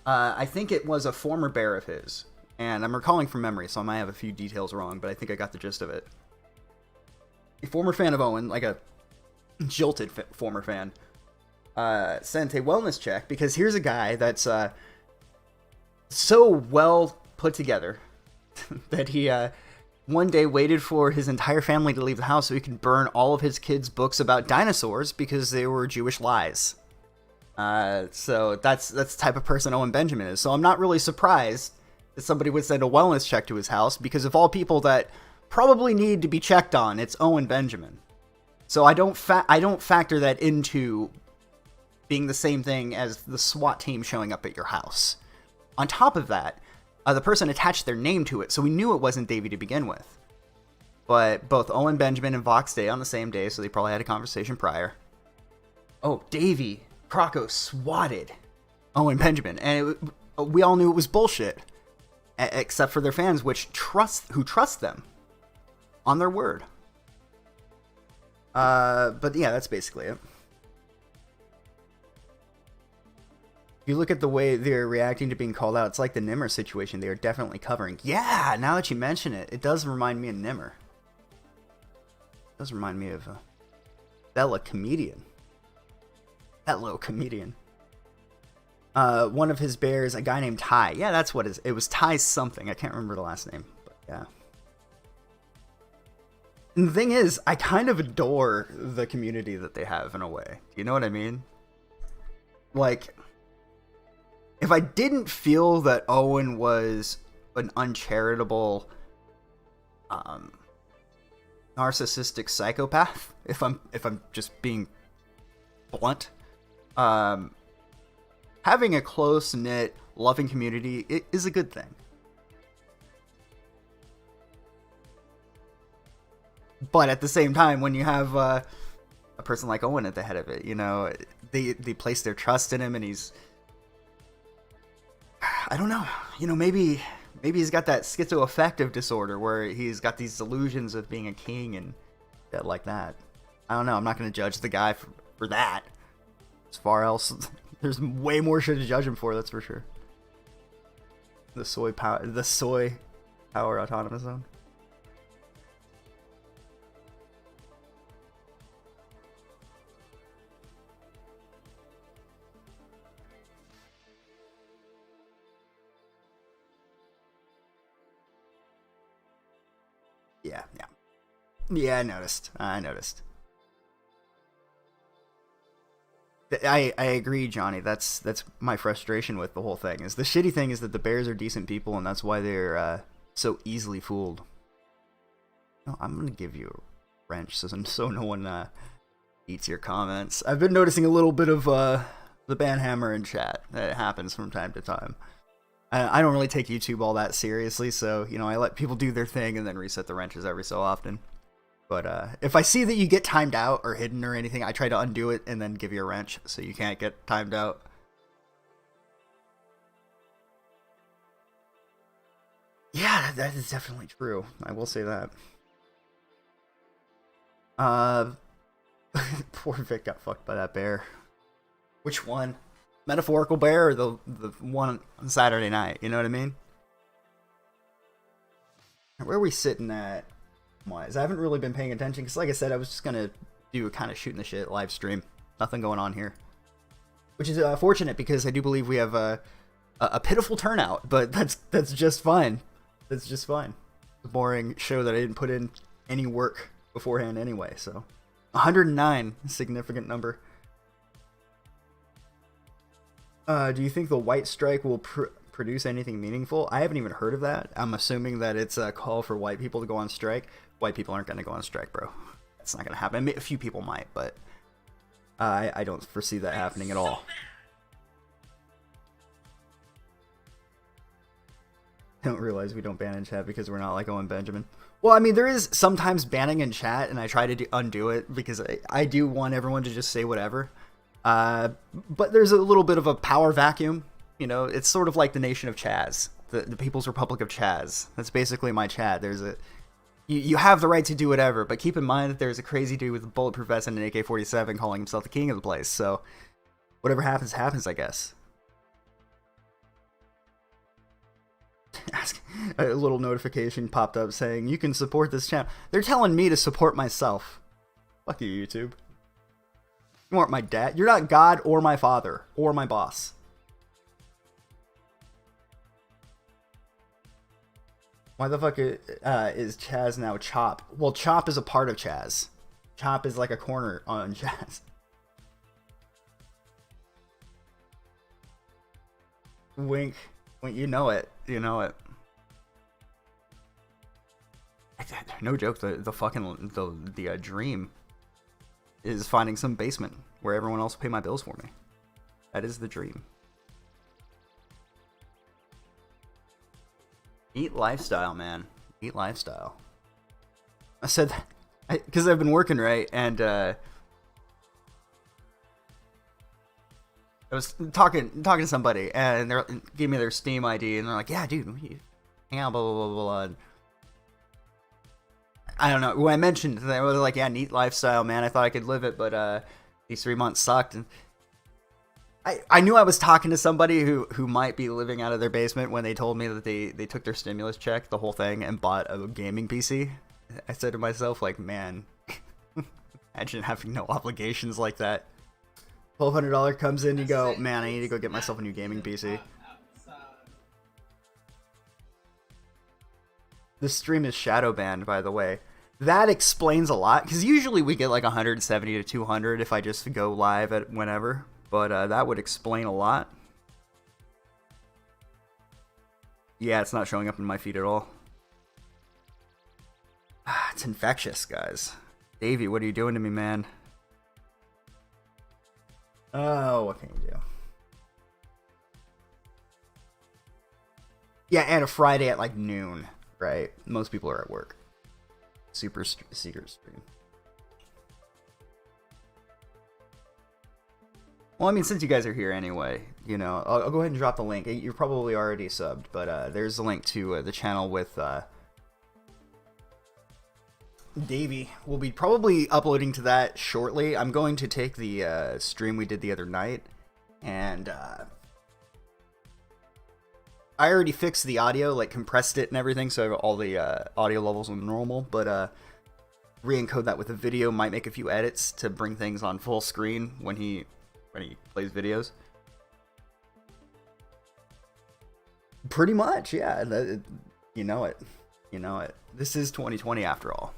I think it was a former bear of his. And I'm recalling from memory, so I might have a few details wrong, but I think I got the gist of it. A former fan of Owen, like a jilted former fan, sent a wellness check because here's a guy that's so well put together that he one day waited for his entire family to leave the house so he could burn all of his kids' books about dinosaurs because they were Jewish lies. So that's the type of person Owen Benjamin is. So I'm not really surprised that somebody would send a wellness check to his house, because of all people that probably need to be checked on, it's Owen Benjamin. So I don't factor that into being the same thing as the SWAT team showing up at your house. On top of that, the person attached their name to it, so we knew it wasn't Davey to begin with. But both Owen Benjamin and Vox Day on the same day, so they probably had a conversation prior. Oh, Davey Crocco swatted Owen Benjamin, and we all knew it was bullshit, except for their fans, who trust them on their word. But yeah, that's basically it. If you look at the way they're reacting to being called out, it's like the Nimmer situation. They are definitely covering. Yeah, now that you mention it, it does remind me of Nimmer. It does remind me of a Bella comedian. That little comedian. One of his bears, a guy named Ty. Yeah, that's what it was Ty something. I can't remember the last name, but yeah. And the thing is, I kind of adore the community that they have in a way. You know what I mean? Like, if I didn't feel that Owen was an uncharitable, narcissistic psychopath, if I'm just being blunt, having a close-knit, loving community is a good thing. But at the same time, when you have a person like Owen at the head of it, you know, they place their trust in him, and he's, I don't know, you know, maybe he's got that schizoaffective disorder where he's got these delusions of being a king and shit like that. I don't know. I'm not going to judge the guy for that. As far else, there's way more shit to judge him for, that's for sure. The soy power autonomous zone. Yeah, I noticed. I agree, Johnny. That's my frustration with the whole thing. Is the shitty thing is that the Bears are decent people, and that's why they're so easily fooled. No, I'm gonna give you a wrench so no one eats your comments. I've been noticing a little bit of the banhammer in chat. That happens from time to time. I don't really take YouTube all that seriously, so you know, I let people do their thing and then reset the wrenches every so often. But if I see that you get timed out or hidden or anything, I try to undo it and then give you a wrench so you can't get timed out. Yeah, that is definitely true. I will say that. Poor Vic got fucked by that bear. Which one? Metaphorical bear or the one on Saturday night? You know what I mean? Where are we sitting at? Wise. I haven't really been paying attention because, like I said, I was just gonna do a kind of shooting the shit live stream. Nothing going on here, which is fortunate because I do believe we have a pitiful turnout, but that's just fine. That's just fine. A boring show that I didn't put in any work beforehand anyway. So 109, significant number. Do you think the white strike will produce anything meaningful? I haven't even heard of that. I'm assuming that it's a call for white people to go on strike. White people aren't going to go on strike, bro. That's not going to happen. A few people might, but I don't foresee that happening at all. I don't realize we don't ban in chat because we're not like Owen Benjamin. Well, I mean, there is sometimes banning in chat, and I try to undo it because I do want everyone to just say whatever. But there's a little bit of a power vacuum. You know, it's sort of like the nation of Chaz, the People's Republic of Chaz. That's basically my chat. There's you have the right to do whatever, but keep in mind that there's a crazy dude with a bulletproof vest and an AK-47 calling himself the king of the place. So whatever happens, happens, I guess. A little notification popped up saying you can support this channel. They're telling me to support myself. Fuck you, YouTube. You aren't my dad. You're not God or my father or my boss. Why the fuck is Chaz now Chop? Well, Chop is a part of Chaz. Chop is like a corner on Chaz. Wink. Wink, you know it. You know it. No joke, the fucking dream is finding some basement where everyone else will pay my bills for me. That is the dream. Eat lifestyle, man. Eat lifestyle. I said that because I've been working, right? And I was talking to somebody, and they gave me their Steam ID, and they're like, "Yeah, dude, hang out, blah blah blah blah." And I don't know. When I mentioned, they were like, "Yeah, neat lifestyle, man. I thought I could live it, but these 3 months sucked." And I knew I was talking to somebody who might be living out of their basement when they told me that they took their stimulus check, the whole thing, and bought a gaming PC. I said to myself, like, man, imagine having no obligations like that. $1,200 comes in, you go, man, I need to go get myself a new gaming PC. This stream is shadow banned, by the way. That explains a lot, because usually we get like 170 to 200 if I just go live at whenever. But that would explain a lot. Yeah, it's not showing up in my feed at all. It's infectious, guys. Davey, what are you doing to me, man? Oh, what can you do? Yeah, and a Friday at like noon, right? Most people are at work. Super secret stream. Well, I mean, since you guys are here anyway, you know, I'll go ahead and drop the link. You're probably already subbed, but there's a link to the channel with Davey. We'll be probably uploading to that shortly. I'm going to take the stream we did the other night, and I already fixed the audio, like compressed it and everything, so all the audio levels are normal, but re-encode that with a video, might make a few edits to bring things on full screen when he plays videos. Pretty much, yeah. You know it. You know it. This is 2020 after all.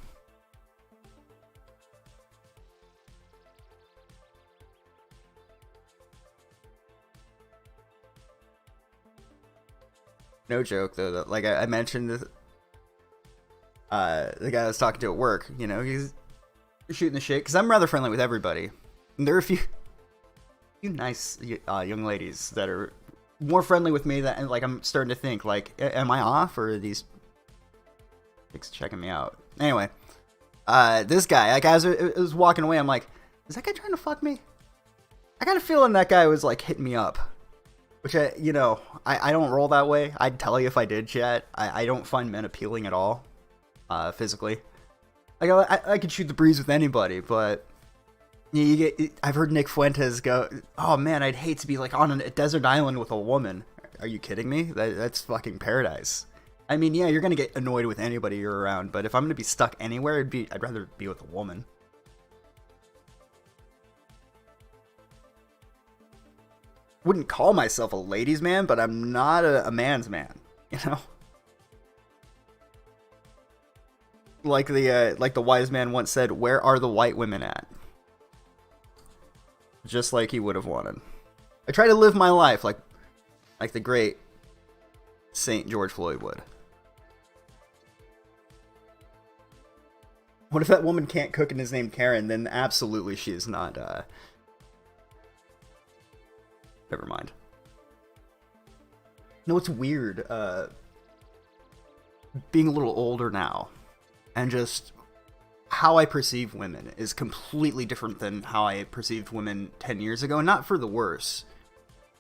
No joke, though. Like I mentioned, the guy I was talking to at work, you know, he's shooting the shit, because I'm rather friendly with everybody. And there are a few nice young ladies that are more friendly with me than, like, I'm starting to think, like, am I off, or are these chicks checking me out? Anyway, this guy, like, as I was walking away, I'm like, is that guy trying to fuck me? I got a feeling that guy was, like, hitting me up. Which, you know, I don't roll that way. I'd tell you if I did, chat. I don't find men appealing at all, physically. Like, I could shoot the breeze with anybody, but you get. I've heard Nick Fuentes go, "Oh man, I'd hate to be like on a desert island with a woman." Are you kidding me? That's fucking paradise. I mean, yeah, you're gonna get annoyed with anybody you're around, but if I'm gonna be stuck anywhere, I'd rather be with a woman. Wouldn't call myself a ladies' man, but I'm not a man's man, you know. Like the wise man once said, "Where are the white women at?" Just like he would have wanted. I try to live my life like the great Saint George Floyd would. What if that woman can't cook and is named Karen? Then absolutely she is not. Never mind. No, it's weird. Being a little older now, and just how I perceive women is completely different than how I perceived women 10 years ago. Not for the worse,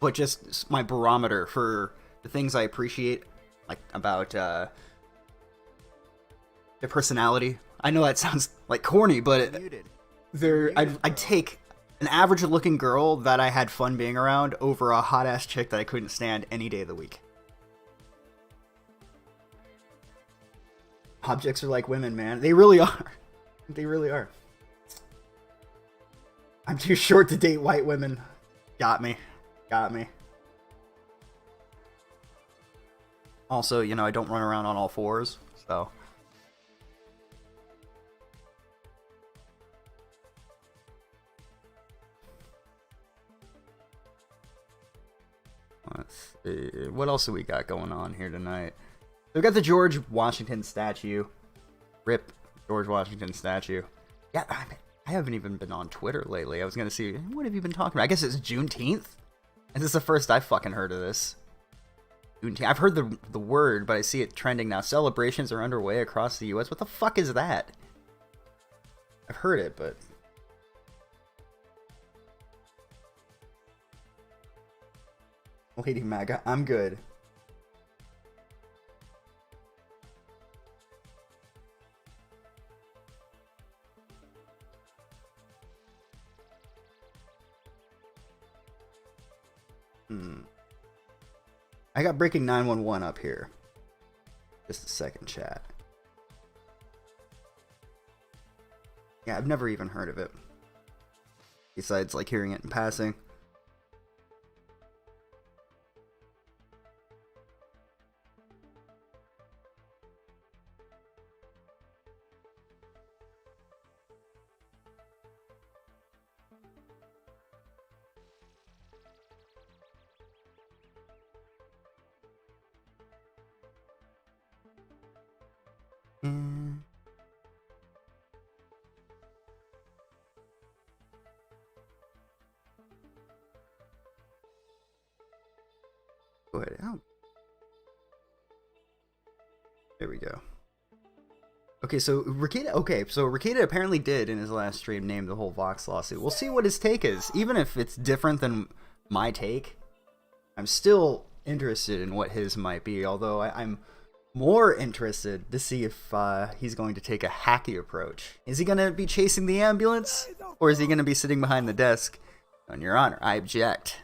but just my barometer for the things I appreciate, like about their personality. I know that sounds like corny, but I'd take an average-looking girl that I had fun being around over a hot-ass chick that I couldn't stand any day of the week. Objects are like women, man. They really are. They really are. I'm too short to date white women. Got me. Got me. Also, you know, I don't run around on all fours, so... Let's see. What else do we got going on here tonight? We've got the George Washington statue. Rip George Washington statue. Yeah, I haven't even been on Twitter lately. I was going to see, what have you been talking about? I guess it's Juneteenth? And this is the first I've fucking heard of this. Juneteenth. I've heard the word, but I see it trending now. Celebrations are underway across the U.S. What the fuck is that? I've heard it, but... Lady Maga, I'm good. I got Breaking 911 up here. Just a second, chat. Yeah, I've never even heard of it. Besides, like, hearing it in passing. Go ahead. Oh. There we go. Okay, so Rizzotto apparently did in his last stream name the whole Vox lawsuit. We'll see what his take is. Even if it's different than my take, I'm still interested in what his might be, although I'm more interested to see if he's going to take a hacky approach. Is he going to be chasing the ambulance? Or is he going to be sitting behind the desk? On your honor, I object.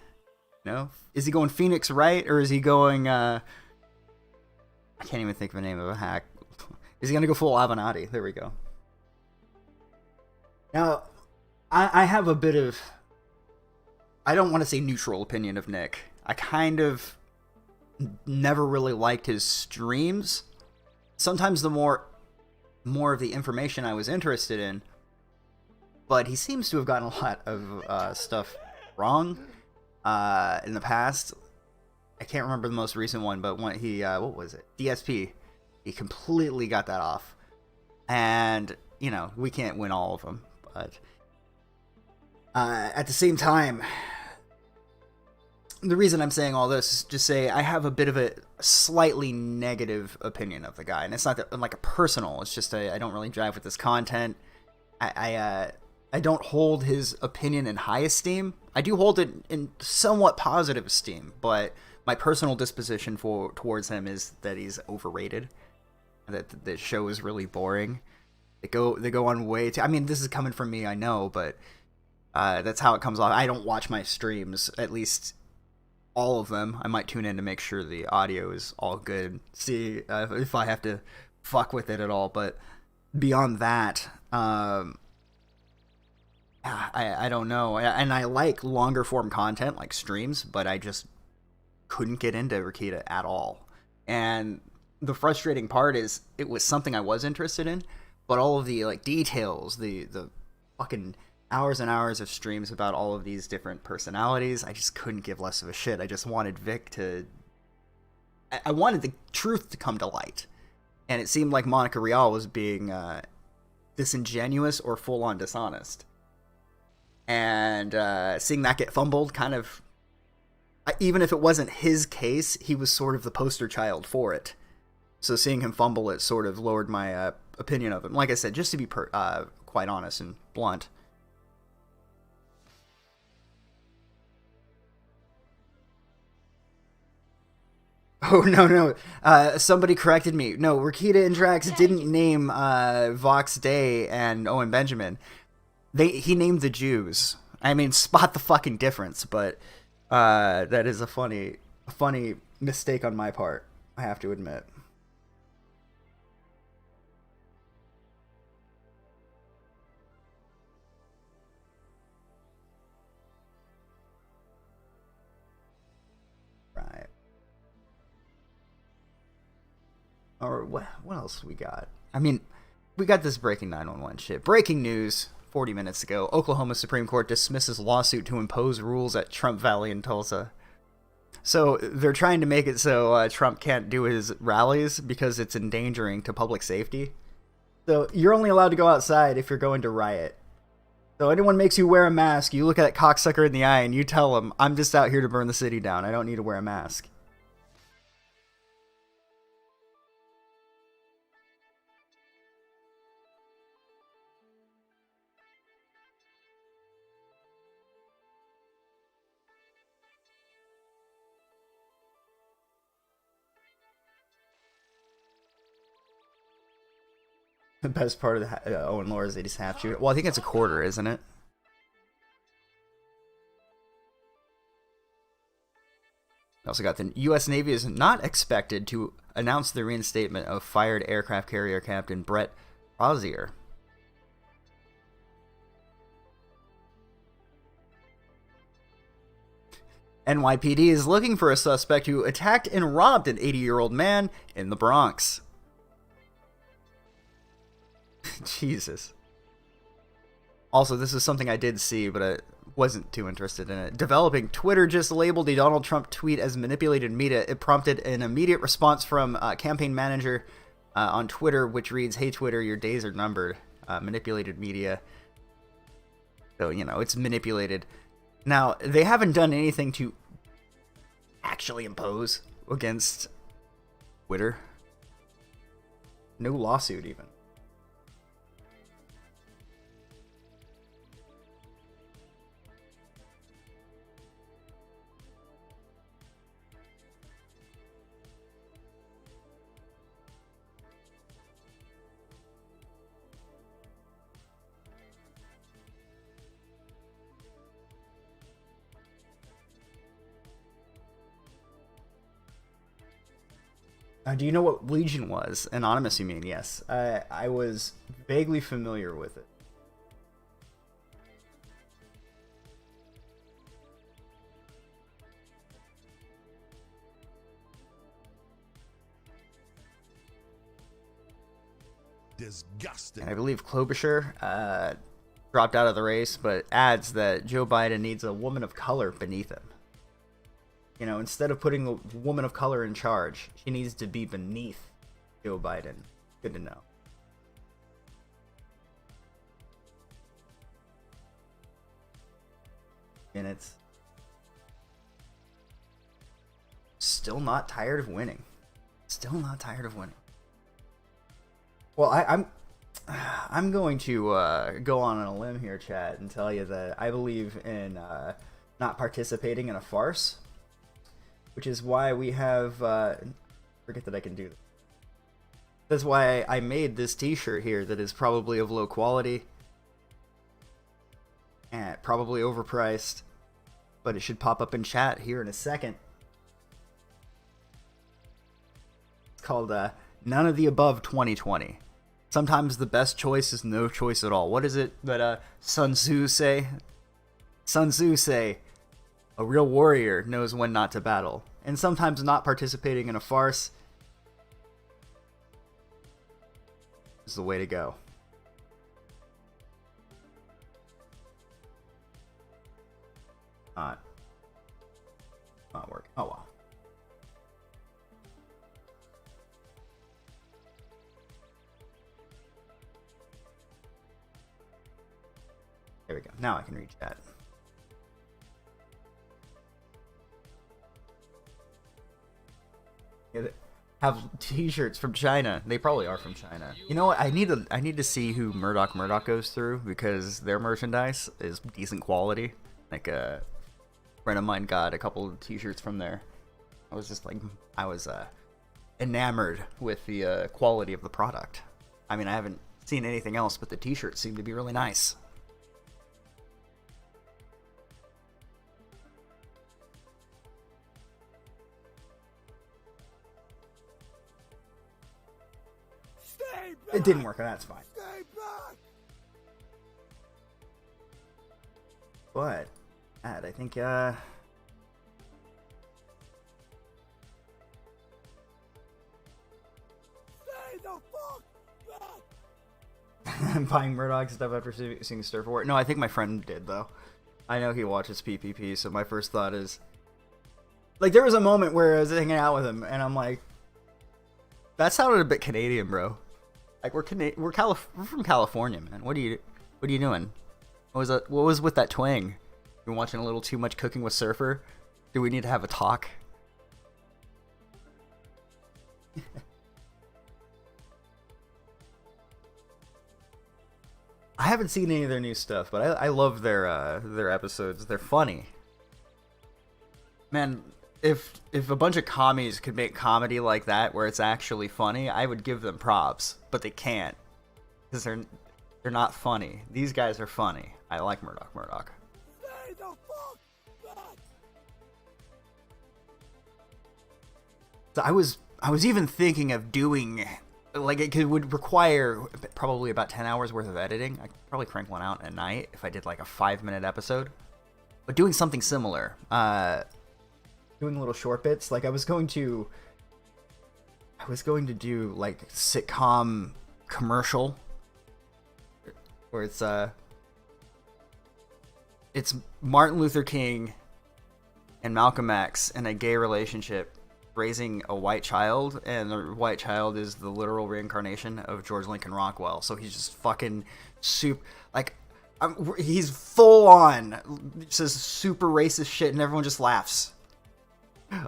No? Is he going Phoenix Wright, or is he going, I can't even think of the name of a hack. Is he going to go full Avenatti? There we go. Now, I have a bit of, I don't want to say neutral opinion of Nick. I kind of never really liked his streams. Sometimes the more of the information I was interested in, but he seems to have gotten a lot of stuff wrong in the past. I can't remember the most recent one, but when he what was it? DSP. He completely got that off. And, you know, we can't win all of them, but at the same time, the reason I'm saying all this is to say I have a bit of a slightly negative opinion of the guy, and it's not that, like a personal. It's just I don't really jive with his content. I don't hold his opinion in high esteem. I do hold it in somewhat positive esteem, but my personal disposition towards him is that he's overrated. That the show is really boring. They go on way too. I mean, this is coming from me, I know, but that's how it comes off. I don't watch my streams, at least all of them. I might tune in to make sure the audio is all good. See if I have to fuck with it at all. But beyond that, I don't know. And I like longer form content like streams, but I just couldn't get into Rizzotto at all. And the frustrating part is it was something I was interested in, but all of the like details, the fucking hours and hours of streams about all of these different personalities, I just couldn't give less of a shit. I just wanted Vic to... I wanted the truth to come to light. And it seemed like Monica Rial was being disingenuous or full-on dishonest. And seeing that get fumbled kind of... Even if it wasn't his case, he was sort of the poster child for it. So seeing him fumble it sort of lowered my opinion of him. Like I said, just to be quite honest and blunt. Oh, no. Somebody corrected me. No, Rizzotto and Drax didn't name Vox Day and Owen Benjamin. He named the Jews. I mean, spot the fucking difference, but that is a funny mistake on my part, I have to admit. Or what else we got? I mean, we got this breaking 911 shit. Breaking news 40 minutes ago. Oklahoma Supreme Court dismisses lawsuit to impose rules at Trump Valley in Tulsa. So they're trying to make it so Trump can't do his rallies because it's endangering to public safety. So you're only allowed to go outside if you're going to riot. So anyone makes you wear a mask, you look at that cocksucker in the eye and you tell him, I'm just out here to burn the city down. I don't need to wear a mask. The best part of the Owen lore is they just have to. Well, I think it's a quarter, isn't it? We also got the U.S. Navy is not expected to announce the reinstatement of fired aircraft carrier captain Brett Rozier. NYPD is looking for a suspect who attacked and robbed an 80-year-old man in the Bronx. Jesus. Also, this is something I did see, but I wasn't too interested in it. Developing. Twitter just labeled a Donald Trump tweet as manipulated media. It prompted an immediate response from campaign manager on Twitter, which reads, "Hey Twitter, your days are numbered. Manipulated media." So, you know, it's manipulated. Now, they haven't done anything to actually impose against Twitter. No lawsuit, even. Do you know what Legion was? Anonymous, you mean? Yes. I was vaguely familiar with it. Disgusting. And I believe Klobuchar dropped out of the race, but adds that Joe Biden needs a woman of color beneath him. You know, instead of putting a woman of color in charge, she needs to be beneath Joe Biden. Good to know. And it's still not tired of winning. Still not tired of winning. Well, I'm going to go on a limb here, chat, and tell you that I believe in not participating in a farce. Which is why we have, forget that I can do this. That's why I made this t-shirt here that is probably of low quality. And probably overpriced. But it should pop up in chat here in a second. It's called, None of the Above 2020. Sometimes the best choice is no choice at all. What is it that, Sun Tzu say? Sun Tzu say, a real warrior knows when not to battle, and sometimes not participating in a farce is the way to go. Not working. Oh well. There we go. Now I can reach that. Have t-shirts from China. They probably are from China. You know what? I need to see who Murdoch goes through, because their merchandise is decent quality. Like a friend of mine got a couple of t-shirts from there. I was just like, I was enamored with the quality of the product. I mean, I haven't seen anything else, but the t-shirts seem to be really nice. It didn't work, and that's fine. Stay back. But, I think, buying Murdoch stuff after seeing Stir for War. No, I think my friend did though. I know he watches PPP, so my first thought is, like, there was a moment where I was hanging out with him, and I'm like, that sounded a bit Canadian, bro. Like, we're from California, man. What are you doing? What was with that twang? You watching a little too much Cooking with Surfer? Do we need to have a talk? I haven't seen any of their new stuff, but I love their episodes. They're funny. Man, if a bunch of commies could make comedy like that where it's actually funny, I would give them props, but they can't because they're not funny. These guys are funny. I like Murdoch. Stay the fuck back. So I was even thinking of doing, like, it would require probably about 10 hours worth of editing. I could probably crank one out at night if I did like a 5-minute episode. But doing something similar, doing little short bits. Like I was going to do like sitcom commercial where it's Martin Luther King and Malcolm X in a gay relationship raising a white child, and the white child is the literal reincarnation of George Lincoln Rockwell. So he's just fucking he's full on says super racist shit, and everyone just laughs.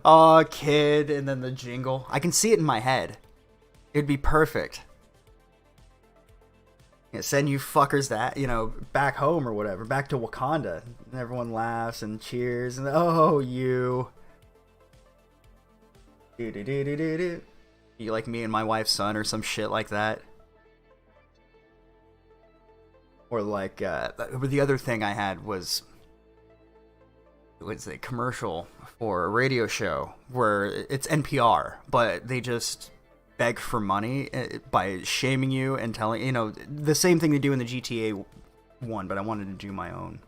Oh, kid, and then the jingle. I can see it in my head. It'd be perfect. Send you fuckers that, back home or whatever, back to Wakanda, and everyone laughs and cheers, and oh, you. You like me and my wife's son or some shit like that. Or like, the other thing I had was a commercial for a radio show where it's NPR, but they just beg for money by shaming you and telling, the same thing they do in the GTA one, but I wanted to do my own.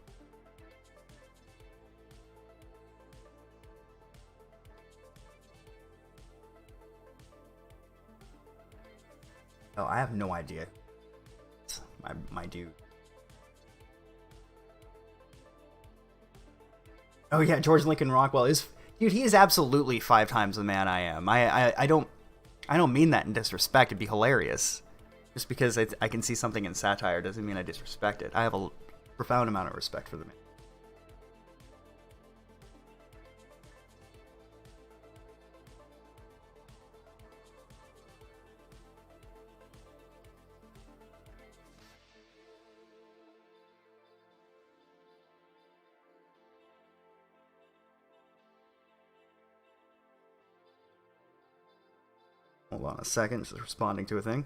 Oh, I have no idea. My dude. Oh yeah, George Lincoln Rockwell is, dude. He is absolutely 5 times the man I am. I don't mean that in disrespect. It'd be hilarious. Just because I can see something in satire doesn't mean I disrespect it. I have a profound amount of respect for the man. Hold on a second, just responding to a thing.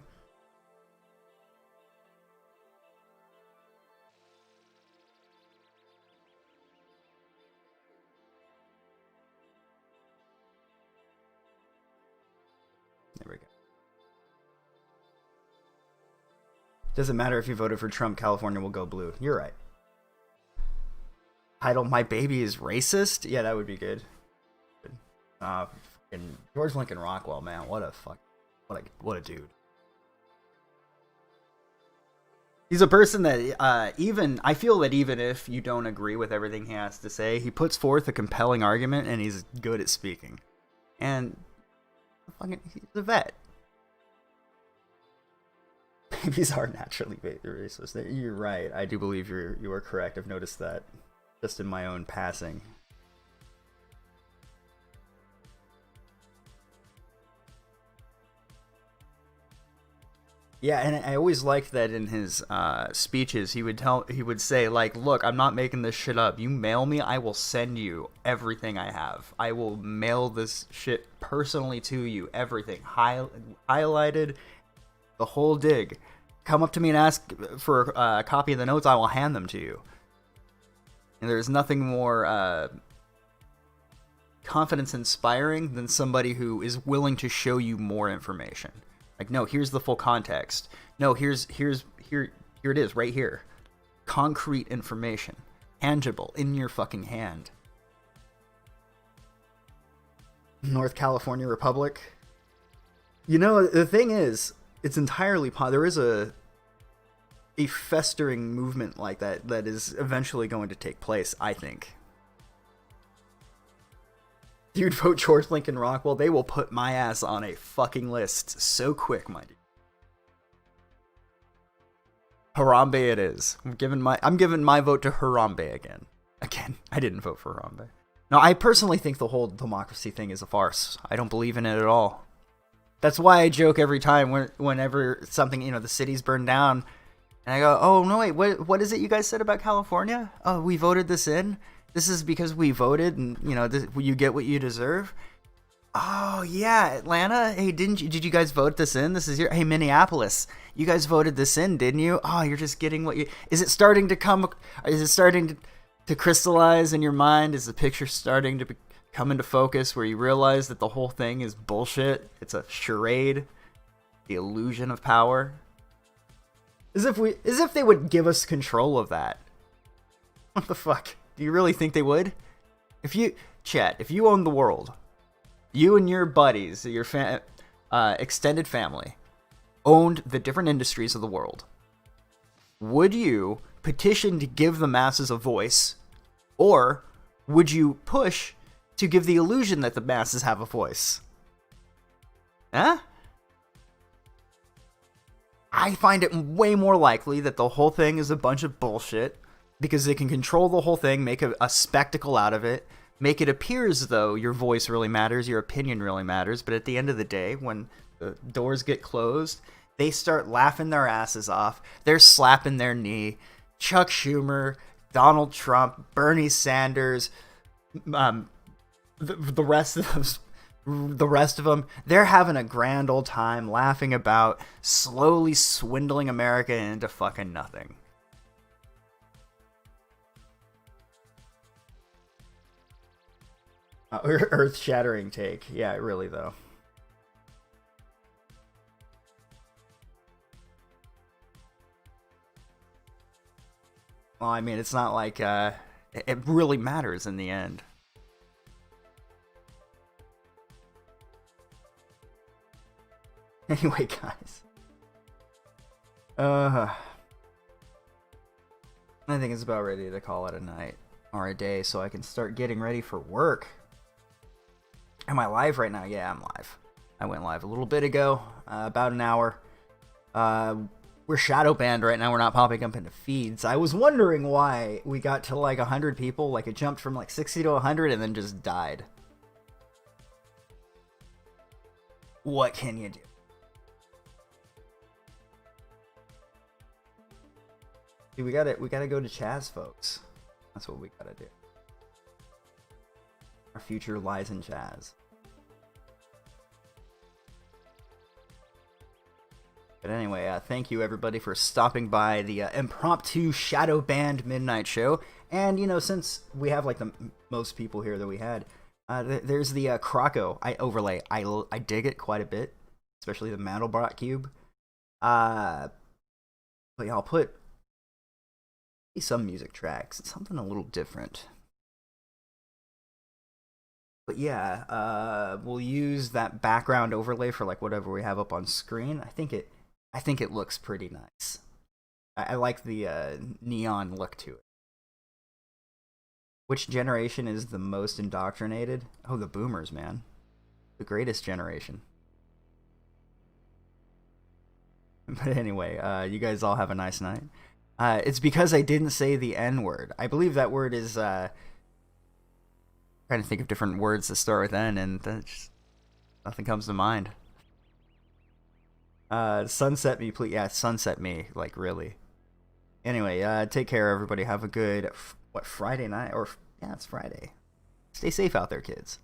There we go. Doesn't matter if you voted for Trump, California will go blue. You're right. Title, My Baby is Racist? Yeah, that would be good. And George Lincoln Rockwell, man, what a dude. He's a person that I feel that even if you don't agree with everything he has to say, he puts forth a compelling argument and he's good at speaking. And he's a vet. Babies are naturally racist. You're right. I do believe you are correct. I've noticed that just in my own passing. Yeah, and I always liked that in his speeches, he would say, like, look, I'm not making this shit up. You mail me, I will send you everything I have. I will mail this shit personally to you, everything. Highlighted, the whole dig. Come up to me and ask for a copy of the notes, I will hand them to you. And there's nothing more confidence-inspiring than somebody who is willing to show you more information. Like, no, here's the full context. No, here it is, right here. Concrete information. Tangible, in your fucking hand. North California Republic. The thing is, it's entirely there is a a festering movement like that is eventually going to take place, I think. Dude, vote George Lincoln Rockwell. They will put my ass on a fucking list so quick, my dude. Harambe it is. I'm giving my vote to Harambe again. Again, I didn't vote for Harambe. No, I personally think the whole democracy thing is a farce. I don't believe in it at all. That's why I joke every time whenever something, the city's burned down, and I go, oh, no, wait, what is it you guys said about California? Oh, we voted this in? This is because we voted, and, you get what you deserve? Oh, yeah, Atlanta? Hey, did you guys vote this in? This is hey, Minneapolis, you guys voted this in, didn't you? Oh, you're just getting what you... Is it starting to crystallize in your mind? Is the picture starting to come into focus where you realize that the whole thing is bullshit? It's a charade. The illusion of power. As if they would give us control of that. What the fuck? Do you really think they would? If you owned the world, you and your buddies, your extended family, owned the different industries of the world, would you petition to give the masses a voice, or would you push to give the illusion that the masses have a voice? Huh? I find it way more likely that the whole thing is a bunch of bullshit, because they can control the whole thing, make a spectacle out of it, make it appear as though your voice really matters, your opinion really matters, but at the end of the day, when the doors get closed, they start laughing their asses off, they're slapping their knee. Chuck Schumer, Donald Trump, Bernie Sanders, the rest of them, they're having a grand old time laughing about slowly swindling America into fucking nothing. Earth-shattering take. Yeah, really, though. Well, I mean, it's not like it really matters in the end. Anyway, guys. I think it's about ready to call it a night or a day so I can start getting ready for work. Am I live right now? Yeah, I'm live. I went live a little bit ago, about an hour. We're shadow banned right now. We're not popping up into feeds. I was wondering why we got to like 100 people. Like it jumped from like 60 to 100 and then just died. What can you do? Dude, we gotta go to Chaz, folks. That's what we gotta do. Our future lies in Chaz. But anyway, thank you everybody for stopping by the impromptu shadow banned midnight show. And since we have like the most people here that we had, there's the Croco overlay. I dig it quite a bit, especially the Mandelbrot cube. But yeah, I'll put some music tracks. It's something a little different. But yeah, we'll use that background overlay for like whatever we have up on screen. I think it looks pretty nice. I like the neon look to it. Which generation is the most indoctrinated? Oh, the boomers, man. The greatest generation. But anyway, you guys all have a nice night. It's because I didn't say the N-word. I believe that word is... trying to think of different words that start with N, and just nothing comes to mind. Sunset me, please. Yeah, sunset me, like, really. Anyway, take care, everybody. Have a good, Friday night? Yeah, it's Friday. Stay safe out there, kids.